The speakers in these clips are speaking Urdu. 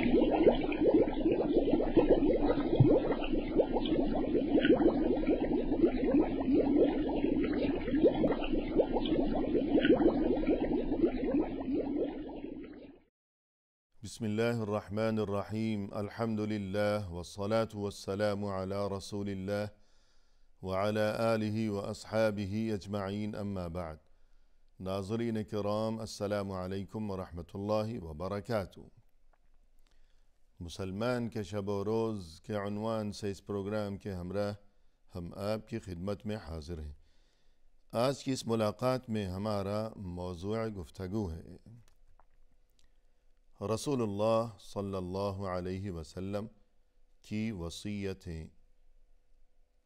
بسم الله الرحمن الرحیم الحمد للہ والصلاة والسلام علی رسول اللہ وعلی آلہ واصحابہ اجمعین اما بعد۔ ناظرین کرام، السلام علیکم ورحمۃ اللہ وبرکاتہ۔ مسلمان کے شب و روز کے عنوان سے اس پروگرام کے ہمراہ ہم آپ کی خدمت میں حاضر ہیں۔ آج کی اس ملاقات میں ہمارا موضوع گفتگو ہے رسول اللہ صلی اللہ علیہ وسلم کی وصیتیں،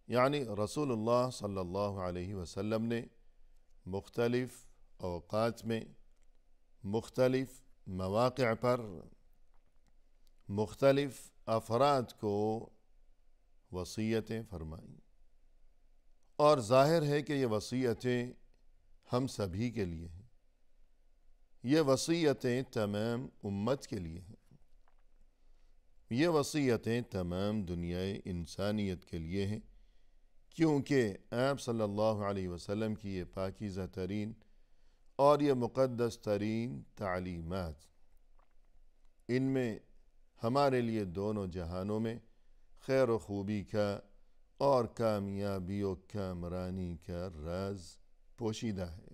یعنی رسول اللہ صلی اللہ علیہ وسلم نے مختلف اوقات میں مختلف مواقع پر مختلف افراد کو وصیتیں فرمائیں، اور ظاہر ہے کہ یہ وصیتیں ہم سبھی کے لیے ہیں، یہ وصیتیں تمام امت کے لیے ہیں، یہ وصیتیں تمام دنیائے انسانیت کے لیے ہیں، کیونکہ آپ صلی اللہ علیہ وسلم کی یہ پاکیزہ ترین اور یہ مقدس ترین تعلیمات، ان میں ہمارے لیے دونوں جہانوں میں خیر و خوبی کا اور کامیابی و کامرانی کا راز پوشیدہ ہے۔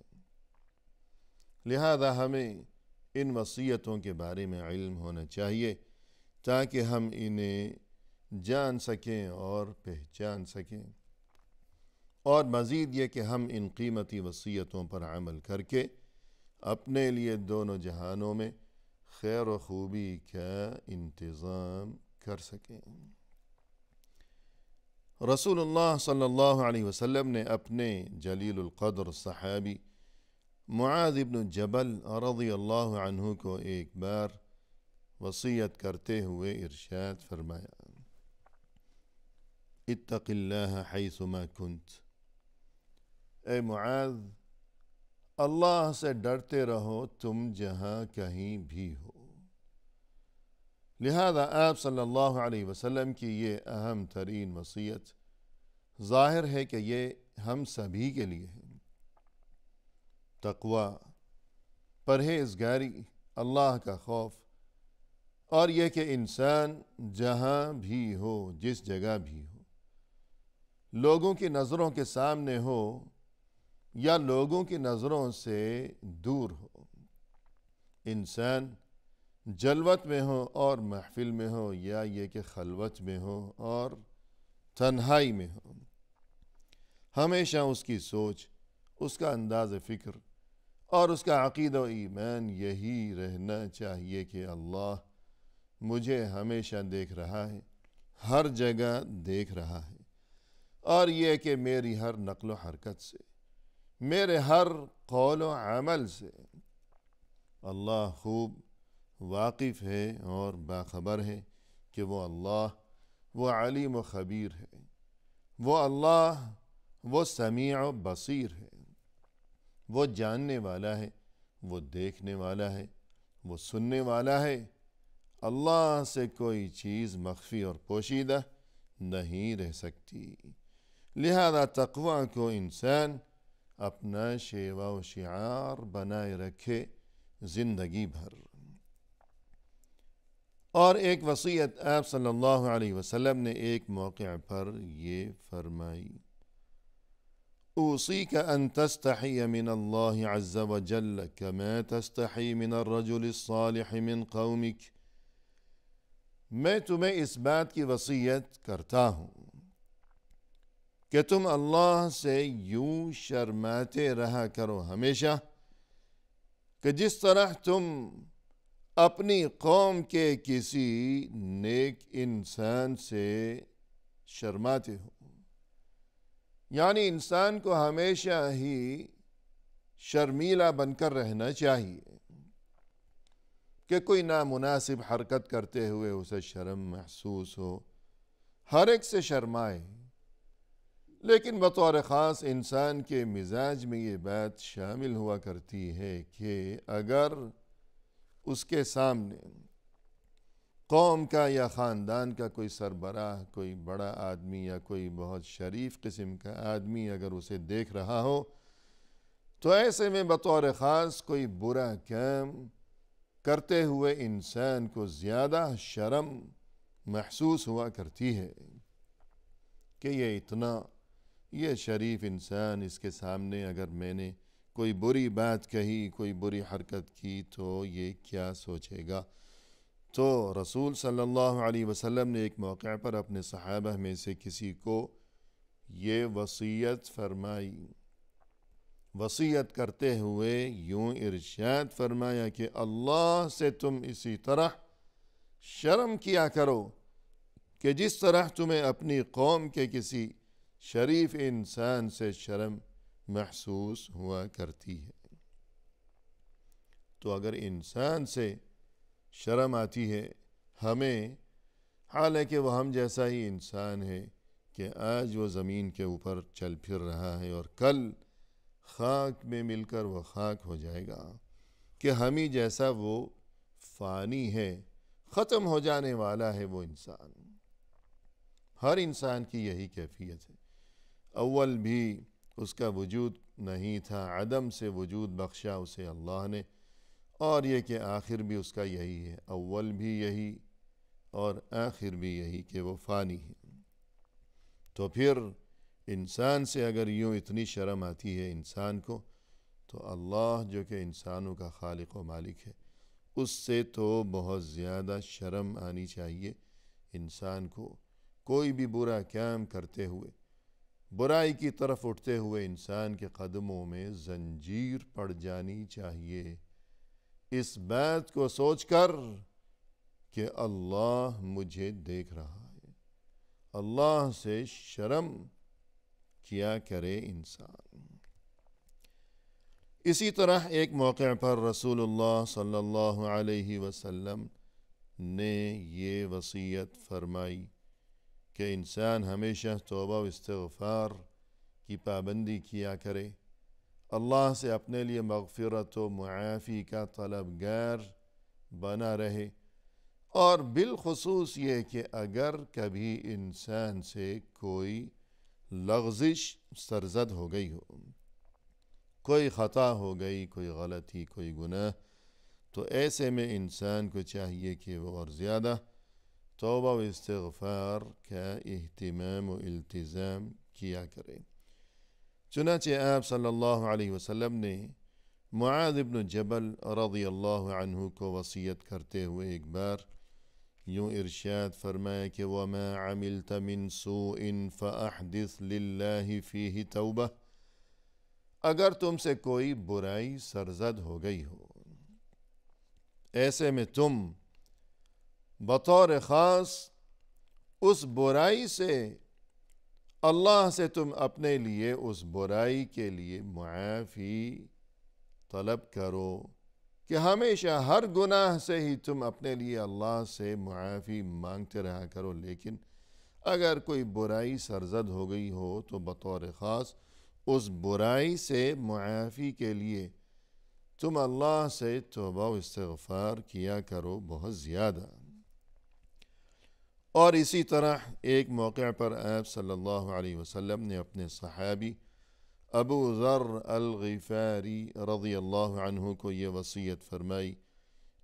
لہذا ہمیں ان وصیتوں کے بارے میں علم ہونا چاہیے تاکہ ہم انہیں جان سکیں اور پہچان سکیں، اور مزید یہ کہ ہم ان قیمتی وصیتوں پر عمل کر کے اپنے لیے دونوں جہانوں میں خیر و خوبی کا انتظام کر سکیں۔ رسول اللہ صلی اللہ علیہ وسلم نے اپنے جلیل القدر صحابی معاذ بن جبل رضی اللہ عنہ کو ایک بار وصیت کرتے ہوئے ارشاد فرمایا، اتق اللہ حیثما کنت، اے معاذ، اللہ سے ڈرتے رہو تم جہاں کہیں بھی ہو۔ لہذا آپ صلی اللہ علیہ وسلم کی یہ اہم ترین وصیت ظاہر ہے کہ یہ ہم سبھی کے لیے ہے۔ تقوی، پرہیزگاری، اللہ کا خوف، اور یہ کہ انسان جہاں بھی ہو، جس جگہ بھی ہو، لوگوں کی نظروں کے سامنے ہو یا لوگوں کی نظروں سے دور ہو، انسان جلوت میں ہو اور محفل میں ہو، یا یہ کہ خلوت میں ہو اور تنہائی میں ہو، ہمیشہ اس کی سوچ، اس کا انداز فکر اور اس کا عقیدہ و ایمان یہی رہنا چاہیے کہ اللہ مجھے ہمیشہ دیکھ رہا ہے، ہر جگہ دیکھ رہا ہے، اور یہ کہ میری ہر نقل و حرکت سے، میرے ہر قول و عمل سے اللہ خوب واقف ہے اور باخبر ہے کہ وہ اللہ، وہ علیم و خبیر ہے، وہ اللہ، وہ سمیع و بصیر ہے، وہ جاننے والا ہے، وہ دیکھنے والا ہے، وہ سننے والا ہے۔ اللہ سے کوئی چیز مخفی اور پوشیدہ نہیں رہ سکتی، لہذا تقوی کو انسان اپنا شیوا و شعار بنائے رکھے زندگی بھر۔ اور ایک وصیت آپ صلی اللہ علیہ وسلم نے ایک موقع پر یہ فرمائی، اوصیک ان تستحی من اللہ عز وجل کما تستحی من الرجل الصالح من قومک، میں تمہیں اس بات کی وصیت کرتا ہوں کہ تم اللہ سے یوں شرماتے رہا کرو ہمیشہ کہ جس طرح تم اپنی قوم کے کسی نیک انسان سے شرماتے ہو، یعنی انسان کو ہمیشہ ہی شرمیلا بن کر رہنا چاہیے کہ کوئی نامناسب حرکت کرتے ہوئے اسے شرم محسوس ہو، ہر ایک سے شرمائے، لیکن بطور خاص انسان کے مزاج میں یہ بات شامل ہوا کرتی ہے کہ اگر اس کے سامنے قوم کا یا خاندان کا کوئی سربراہ، کوئی بڑا آدمی یا کوئی بہت شریف قسم کا آدمی اگر اسے دیکھ رہا ہو تو ایسے میں بطور خاص کوئی برا کام کرتے ہوئے انسان کو زیادہ شرم محسوس ہوا کرتی ہے کہ یہ شریف انسان، اس کے سامنے اگر میں نے کوئی بری بات کہی، کوئی بری حرکت کی تو یہ کیا سوچے گا۔ تو رسول صلی اللہ علیہ وسلم نے ایک موقع پر اپنے صحابہ میں سے کسی کو یہ وصیت فرمائی، وصیت کرتے ہوئے یوں ارشاد فرمایا کہ اللہ سے تم اسی طرح شرم کیا کرو کہ جس طرح تمہیں اپنی قوم کے کسی شریف انسان سے شرم محسوس ہوا کرتی ہے۔ تو اگر انسان سے شرم آتی ہے ہمیں، حالانکہ وہ ہم جیسا ہی انسان ہے کہ آج وہ زمین کے اوپر چل پھر رہا ہے اور کل خاک میں مل کر وہ خاک ہو جائے گا، کہ ہم ہی جیسا وہ فانی ہے، ختم ہو جانے والا ہے وہ انسان۔ ہر انسان کی یہی کیفیت ہے۔ اول بھی اس کا وجود نہیں تھا، عدم سے وجود بخشا اسے اللہ نے، اور یہ کہ آخر بھی اس کا یہی ہے، اول بھی یہی اور آخر بھی یہی کہ وہ فانی ہے۔ تو پھر انسان سے اگر یوں اتنی شرم آتی ہے انسان کو، تو اللہ جو کہ انسانوں کا خالق و مالک ہے، اس سے تو بہت زیادہ شرم آنی چاہیے انسان کو۔ کوئی بھی برا کام کرتے ہوئے، برائی کی طرف اٹھتے ہوئے انسان کے قدموں میں زنجیر پڑ جانی چاہیے، اس بات کو سوچ کر کہ اللہ مجھے دیکھ رہا ہے۔ اللہ سے شرم کیا کرے انسان۔ اسی طرح ایک موقع پر رسول اللہ صلی اللہ علیہ وسلم نے یہ وصیت فرمائی کہ انسان ہمیشہ توبہ و استغفار کی پابندی کیا کرے، اللہ سے اپنے لیے مغفرت و معافی کا طلبگار بنا رہے، اور بالخصوص یہ کہ اگر کبھی انسان سے کوئی لغزش سرزد ہو گئی ہو، کوئی خطا ہو گئی، کوئی غلطی، کوئی گناہ، تو ایسے میں انسان کو چاہیے کہ وہ اور زیادہ توبہ و استغفار کا اہتمام و التزام کیا کرے۔ چنانچہ آپ صلی اللہ علیہ وسلم نے معاذ بن جبل رضی اللہ عنہ کو وصیت کرتے ہوئے ایک بار یوں ارشاد فرمایا کہ وَمَا عَمِلْتَ مِن سُوءٍ فَأَحْدِثْ لِلَّهِ فِيهِ تَوْبَةً، اگر تم سے کوئی برائی سرزد ہو گئی ہو، ایسے میں تم بطور خاص اس برائی سے، اللہ سے تم اپنے لیے اس برائی کے لیے معافی طلب کرو، کہ ہمیشہ ہر گناہ سے ہی تم اپنے لیے اللہ سے معافی مانگتے رہا کرو، لیکن اگر کوئی برائی سرزد ہو گئی ہو تو بطور خاص اس برائی سے معافی کے لیے تم اللہ سے توبہ و استغفار کیا کرو بہت زیادہ۔ اور اسی طرح ایک موقع پر آپ صلی اللہ علیہ وسلم نے اپنے صحابی ابو ذر الغفاری رضی اللہ عنہ کو یہ وصیت فرمائی،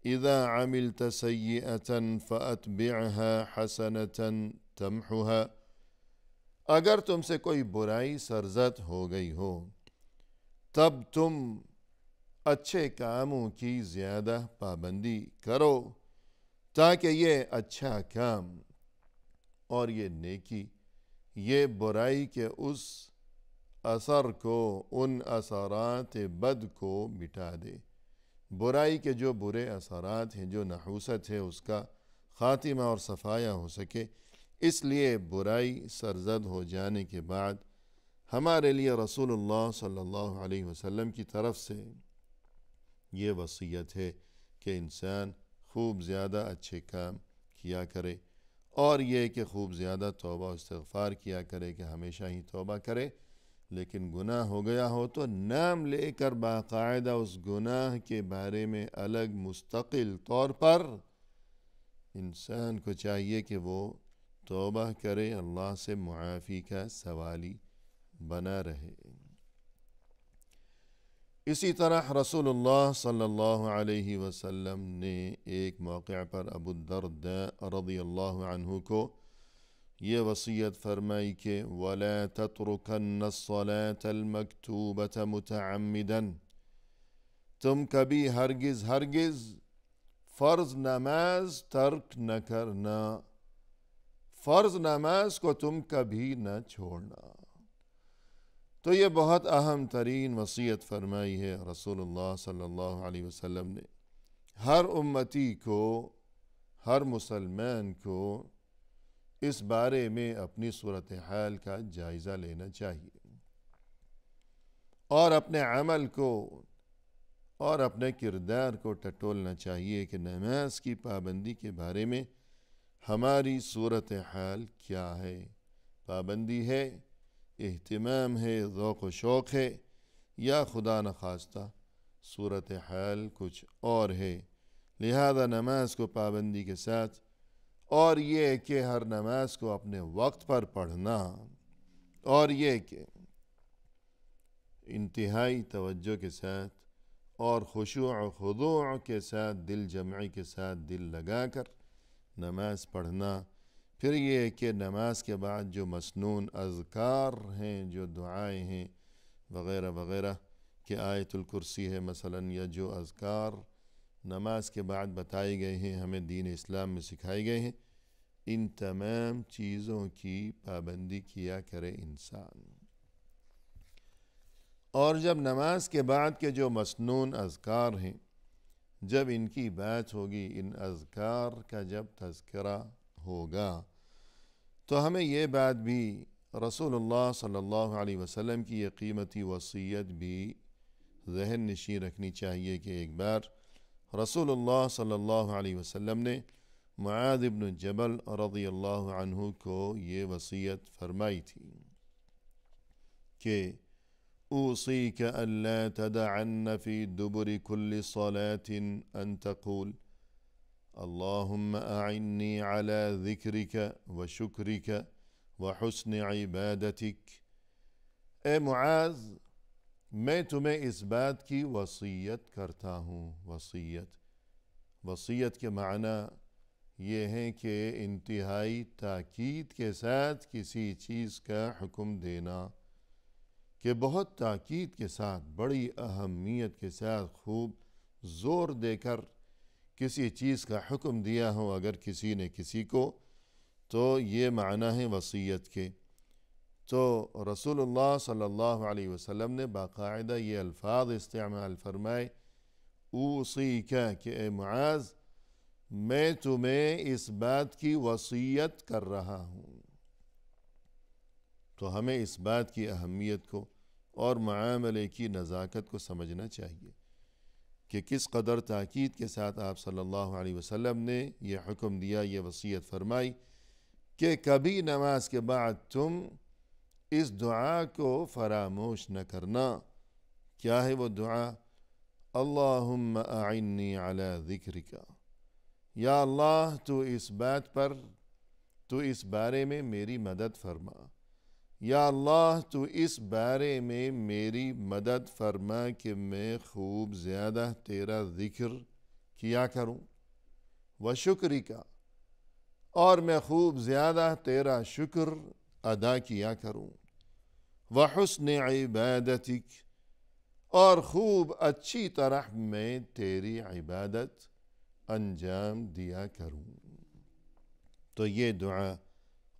اذا عملت سیئة فاتبعها حسنة تمحها، اگر تم سے کوئی برائی سرزد ہو گئی ہو تب تم اچھے کاموں کی زیادہ پابندی کرو، تاکہ یہ اچھا کام اور یہ نیکی یہ برائی کے اس اثر کو، ان اثرات بد کو مٹا دے، برائی کے جو برے اثرات ہیں، جو نحوست ہے، اس کا خاتمہ اور صفایا ہو سکے۔ اس لیے برائی سرزد ہو جانے کے بعد ہمارے لیے رسول اللہ صلی اللہ علیہ وسلم کی طرف سے یہ وصیت ہے کہ انسان خوب زیادہ اچھے کام کیا کرے، اور یہ کہ خوب زیادہ توبہ و استغفار کیا کرے، کہ ہمیشہ ہی توبہ کرے، لیکن گناہ ہو گیا ہو تو نام لے کر باقاعدہ اس گناہ کے بارے میں الگ مستقل طور پر انسان کو چاہیے کہ وہ توبہ کرے، اللہ سے معافی کا سوالی بنا رہے۔ اسی طرح رسول اللہ صلی اللہ علیہ وسلم نے ایک موقع پر ابو الدرداء رضی اللہ عنہ کو یہ وصیت فرمائی کہ وَلَا تَتْرُكَنَّ الصَّلَاةَ الْمَكْتُوبَةَ مُتَعَمِّدًا، تم کبھی ہرگز فرض نماز ترک نہ کرنا، فرض نماز کو تم کبھی نہ چھوڑنا۔ تو یہ بہت اہم ترین وصیت فرمائی ہے رسول اللہ صلی اللہ علیہ وسلم نے۔ ہر امتی کو، ہر مسلمان کو اس بارے میں اپنی صورتحال کا جائزہ لینا چاہیے، اور اپنے عمل کو اور اپنے کردار کو ٹٹولنا چاہیے کہ نماز کی پابندی کے بارے میں ہماری صورتحال کیا ہے۔ پابندی ہے، اہتمام ہے، ذوق و شوق ہے، یا خدا نخواستہ صورتحال کچھ اور ہے۔ لہذا نماز کو پابندی کے ساتھ، اور یہ کہ ہر نماز کو اپنے وقت پر پڑھنا، اور یہ کہ انتہائی توجہ کے ساتھ اور خشوع و خضوع کے ساتھ، دل جمعی کے ساتھ دل لگا کر نماز پڑھنا۔ پھر یہ کہ نماز کے بعد جو مسنون اذکار ہیں، جو دعائیں ہیں وغیرہ وغیرہ، کہ آیت الکرسی ہے مثلا، یا جو اذکار نماز کے بعد بتائے گئے ہیں، ہمیں دین اسلام میں سکھائے گئے ہیں، ان تمام چیزوں کی پابندی کیا کرے انسان۔ اور جب نماز کے بعد کے جو مسنون اذکار ہیں، جب ان کی بات ہوگی، ان اذکار کا جب تذکرہ ہوگا، تو ہمیں یہ بات بھی رسول اللہ صلی اللہ علیہ وسلم کی یہ قیمتی وصیت بھی ذہن نشین رکھنی چاہیے کہ ایک بار رسول اللہ صلی اللہ علیہ وسلم نے معاذ بن جبل رضی اللہ عنہ کو یہ وصیت فرمائی تھی کہ اوصیک الا تدعن فی دبر کل صلاة ان تقول اللہم اعنی علی ذکرک وشکرک وحسن عبادتک۔ اے معاذ، میں تمہیں اس بات کی وصیت کرتا ہوں۔ وصیت کے معنی یہ ہے کہ انتہائی تاکید کے ساتھ کسی چیز کا حکم دینا، کہ بہت تاکید کے ساتھ، بڑی اہمیت کے ساتھ، خوب زور دے کر کسی چیز کا حکم دیا ہو اگر کسی نے کسی کو، تو یہ معنی ہے وصیت کے۔ تو رسول اللہ صلی اللہ علیہ وسلم نے باقاعدہ یہ الفاظ استعمال فرمائے، اوصیک، کہ اے معاذ، میں تمہیں اس بات کی وصیت کر رہا ہوں۔ تو ہمیں اس بات کی اہمیت کو اور معاملے کی نزاکت کو سمجھنا چاہیے کہ کس قدر تاکید کے ساتھ آپ صلی اللہ علیہ وسلم نے یہ حکم دیا، یہ وصیت فرمائی کہ کبھی نماز کے بعد تم اس دعا کو فراموش نہ کرنا۔ کیا ہے وہ دعا؟ اللہم اعنی علی ذکرک، یا اللہ تو اس بارے میں میری مدد فرما، یا اللہ تو اس بارے میں میری مدد فرما کہ میں خوب زیادہ تیرا ذکر کیا کروں، وشکرک، اور میں خوب زیادہ تیرا شکر ادا کیا کروں، وحسن عبادتک، اور خوب اچھی طرح میں تیری عبادت انجام دیا کروں۔ تو یہ دعا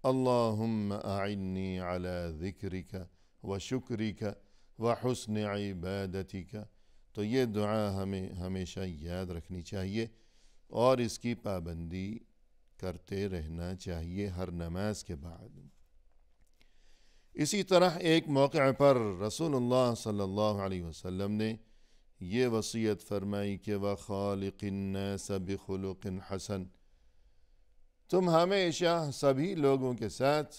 اللہم اعنی علی ذکرک وشکرک وحسن عبادتک، تو یہ دعا ہمیں ہمیشہ یاد رکھنی چاہیے اور اس کی پابندی کرتے رہنا چاہیے ہر نماز کے بعد۔ اسی طرح ایک موقع پر رسول اللہ صلی اللہ علیہ وسلم نے یہ وصیت فرمائی کہ وَخَالِقِ النَّاسَ بِخُلُقٍ حَسَنٍ، تم ہمیشہ سبھی لوگوں کے ساتھ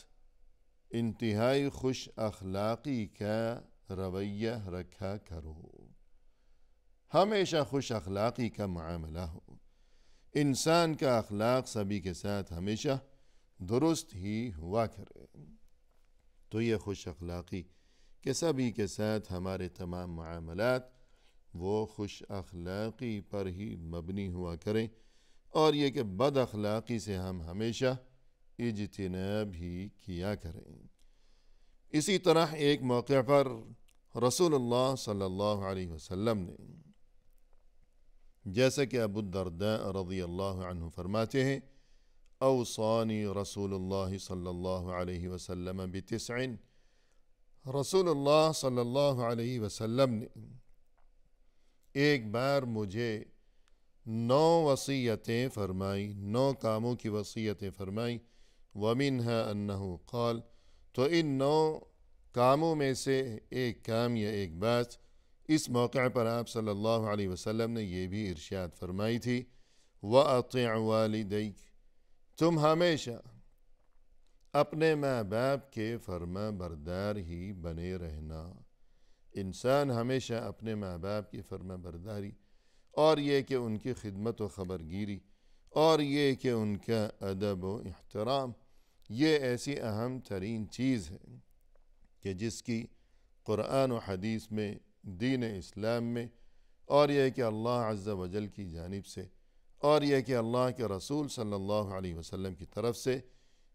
انتہائی خوش اخلاقی کا رویہ رکھا کرو، ہمیشہ خوش اخلاقی کا معاملہ ہو، انسان کا اخلاق سبھی کے ساتھ ہمیشہ درست ہی ہوا کرے۔ تو یہ خوش اخلاقی کہ سبھی کے ساتھ ہمارے تمام معاملات وہ خوش اخلاقی پر ہی مبنی ہوا کریں، اور یہ کہ بد اخلاقی سے ہم ہمیشہ اجتناب ہی کیا کریں۔ اسی طرح ایک موقع پر رسول اللہ صلی اللہ علیہ وسلم نے، جیسا کہ ابو الدرداء رضی اللہ عنہ فرماتے ہیں، اوصانی رسول اللہ صلی اللہ علیہ وسلم ب9، رسول اللہ صلی اللہ علیہ وسلم نے ایک بار مجھے 9 وصیتیں فرمائیں، 9 کاموں کی وصیتیں فرمائیں، وَمِنْهَا أَنَّهُ قال، تو ان 9 کاموں میں سے ایک کام یا ایک بات اس موقع پر آپ صلی اللہ علیہ وسلم نے یہ بھی ارشاد فرمائی تھی، وَأَطِعْ وَالِدَيْكَ، تم ہمیشہ اپنے ماں باپ کے فرما بردار ہی بنے رہنا۔ انسان ہمیشہ اپنے ماں باپ کی فرما برداری، اور یہ کہ ان کی خدمت و خبرگیری، اور یہ کہ ان کا ادب و احترام، یہ ایسی اہم ترین چیز ہے کہ جس کی قرآن و حدیث میں، دین اسلام میں، اور یہ کہ اللہ عز و جل کی جانب سے، اور یہ کہ اللہ کے رسول صلی اللہ علیہ وسلم کی طرف سے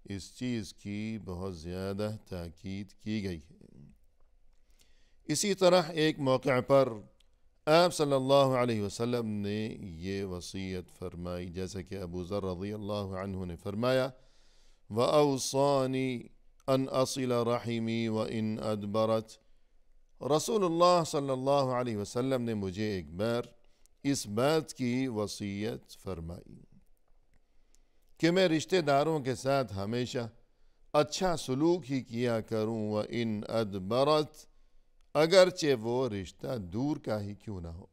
اس چیز کی بہت زیادہ تاکید کی گئی ہے۔ اسی طرح ایک موقع پر آپ صلی اللہ علیہ وسلم نے یہ وصیت فرمائی، جیسا کہ ابو ذر رضی اللہ عنہ نے فرمایا، وَأَوْصَانِي أَنْ أَصِلَ رَحِمِي وَإِنْ أَدْبَرَتْ، رسول اللہ صلی اللہ علیہ وسلم نے مجھے ایک بار اس بات کی وصیت فرمائی کہ میں رشتہ داروں کے ساتھ ہمیشہ اچھا سلوک ہی کیا کروں، وَإِنْ أَدْبَرَتْ، اگرچہ وہ رشتہ دور کا ہی کیوں نہ ہو،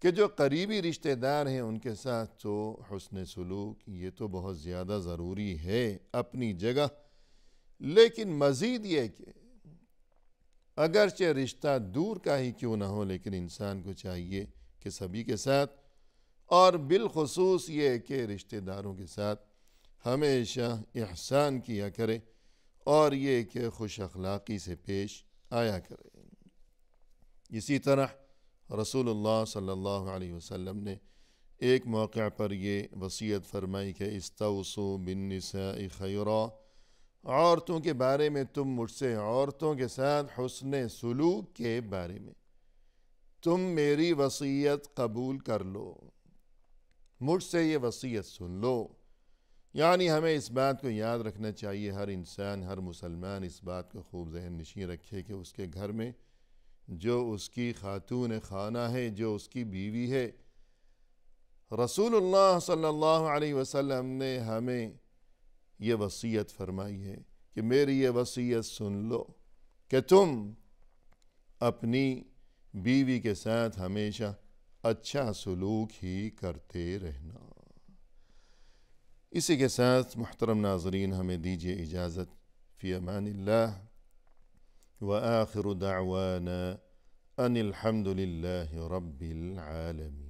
کہ جو قریبی رشتہ دار ہیں ان کے ساتھ تو حسن سلوک یہ تو بہت زیادہ ضروری ہے اپنی جگہ، لیکن مزید یہ کہ اگرچہ رشتہ دور کا ہی کیوں نہ ہو، لیکن انسان کو چاہیے کہ سبھی کے ساتھ، اور بالخصوص یہ کہ رشتہ داروں کے ساتھ ہمیشہ احسان کیا کرے، اور یہ کہ خوش اخلاقی سے پیش آیا کرے۔ اسی طرح رسول اللہ صلی اللہ علیہ وسلم نے ایک موقع پر یہ وصیت فرمائی کہ استوصوا بالنساء خیرا، عورتوں کے بارے میں تم مجھ سے عورتوں کے ساتھ حسن سلوک کے بارے میں تم میری وصیت قبول کر لو، مجھ سے یہ وصیت سن لو۔ یعنی ہمیں اس بات کو یاد رکھنا چاہیے، ہر انسان، ہر مسلمان اس بات کو خوب ذہن نشین رکھے کہ اس کے گھر میں جو اس کی خاتون خانہ ہے، جو اس کی بیوی ہے، رسول اللہ صلی اللہ علیہ وسلم نے ہمیں یہ وصیت فرمائی ہے کہ میری یہ وصیت سن لو کہ تم اپنی بیوی کے ساتھ ہمیشہ اچھا سلوک ہی کرتے رہنا۔ اسی کے ساتھ محترم ناظرین ہمیں دیجیے اجازت، فی امان اللہ، وآخر دعوانا ان الحمد للہ رب العالمین۔